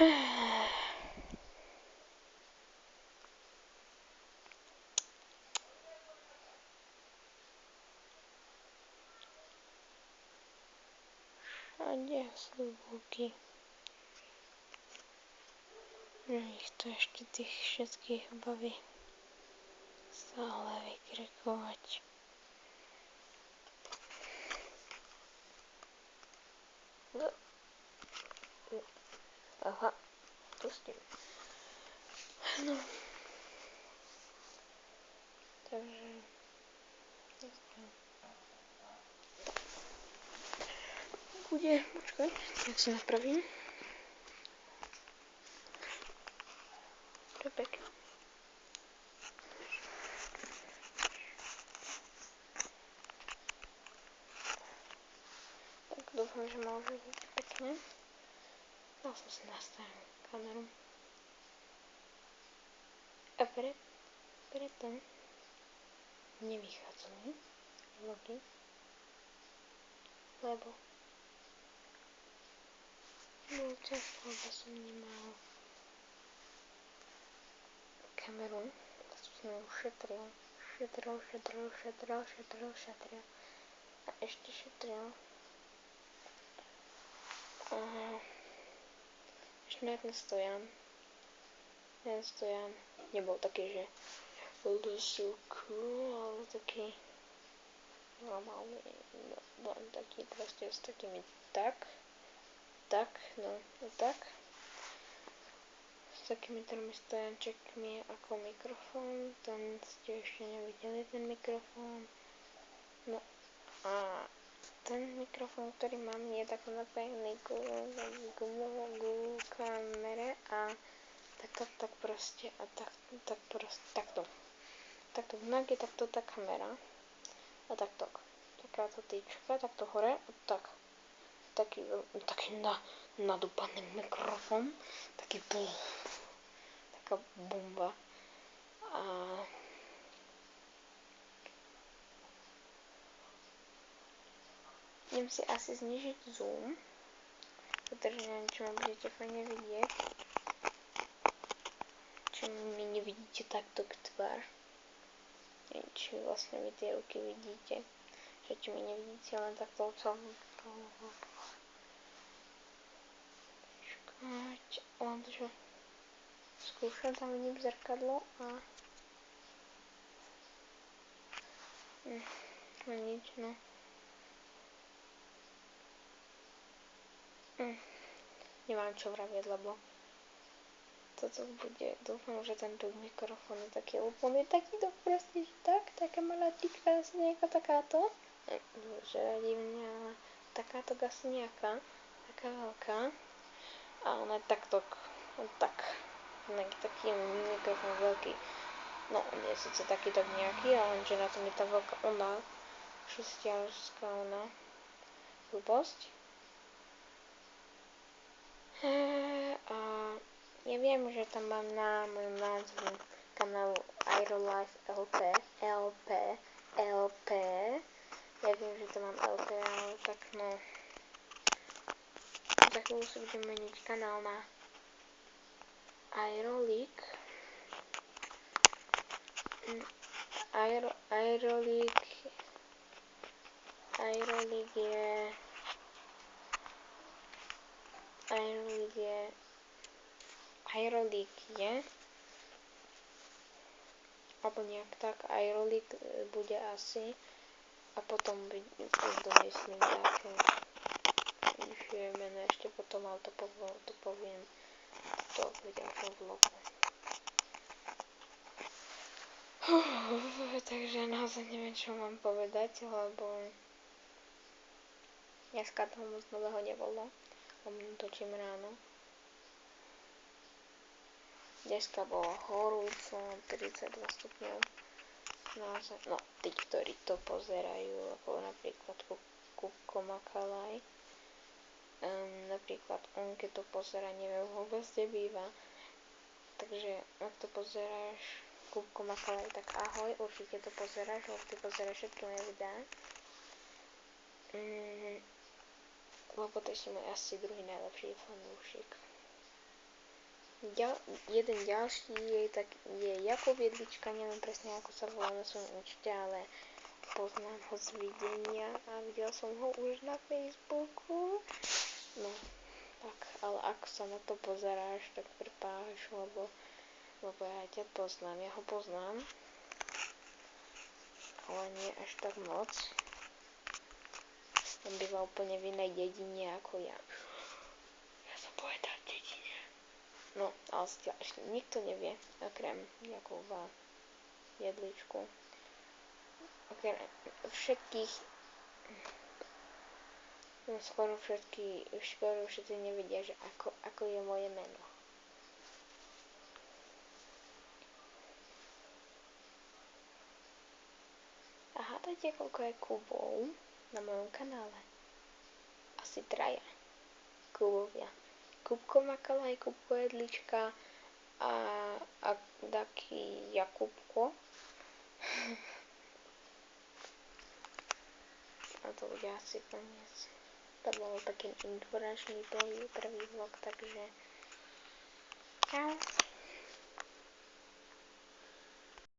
A kde sú buky? Že ich to ešte tých všetkých baví stále vykrikovať. Aha, pustím. No. Takže... Bude, počkaj, tak si napravím. To je pekné. Tak dúfam, že ma už vidíte pekne. Dal som si nastaviť kameru. A preto nevychádzali vlogy, lebo bol čas, lebo som nemal kameru, tak som ju šetril. A ešte šetril. Ten stojan nebol taký, že bol to so cool, ale taký normálny, no taký proste s takými tak, s takými tromi stojančekmi ako mikrofón, ten ste ešte nevideli ten mikrofón, no a ten mikrofón, ktorý mám, je takto napojený k kamere a takto vnak je takto tá kamera a takto takáto tyčka, takto hore a taký nadúpaný mikrofón, taká bomba a idem si asi znižiť zoom, pretože neviem, či ma budete fajne vidieť. Či mi nevidíte takto k tvár. Neviem, či vlastne vy tie ruky vidíte. Že či mi nevidíte len takto celú. Počkať, lenže skúšam, tam vidím zrkadlo a nič, no. Nemám čo vraviť, lebo toto bude, dúfam, že ten mikrofón je taký úplný, takýto proste, že taká malá tyčka, asi nejaká takáto, že divne, ale takáto asi nejaká, taká veľká, a ona je takto, nejaký taký mikrofón veľký, no on je síce taký tak nejaký, ale že na tom je tá veľká ona, šestiarská ona, blbosť. A ja viem, že tam mám na mojom názvu kanálu Aerolife LP. Ja viem, že tam mám LP, ale tak no. Za chvíľu si budem meniť kanál na Aeroleak. Aeroleak je alebo nejak tak, Aeroleak bude asi a potom domyslím také že meno ešte potom, ale to poviem v ďalšom vlogu. Takže naozaj neviem, čo mám povedať, lebo dneska toho moc nového nebolo, lebo točím ráno. Dneska bolo horúco, 32 stupňov. Naozaj, no, tí, ktorí to pozerajú, ako napríklad Kupko Makalaj, napríklad on, keď to pozera, neviem, vôbec nebýva. Takže, ak to pozeráš, Kupko Makalaj, tak ahoj, určite to pozeráš, lebo ty pozeráš všetky moje videá. Lebo to je môj asi druhý najlepší fanúšik. Jeden ďalší je Jakub Jedlička, neviem presne ako sa volá na svojom účte, ale poznám ho z videnia a videl som ho už na Facebooku. No, tak, ale ako sa na to pozeráš, tak prepáč, lebo ja ťa poznám, ja ho poznám, ale nie až tak moc. On býva úplne v inej dedine ako ja. Ja som povedal dedine. No, ale ešte nikto nevie, okrem Jakuba Jedličku. Okrem všetkých, no skoro všetci nevedia, že ako je moje meno. A hádajte, koľko je Kubov na mojom kanále? Asi 3 Kubovia. Kubko Makalaj, Kubko Jedlička a taký Jakubko. A to bude asi koniec. To bol taký informačný prvý vlog, takže čau.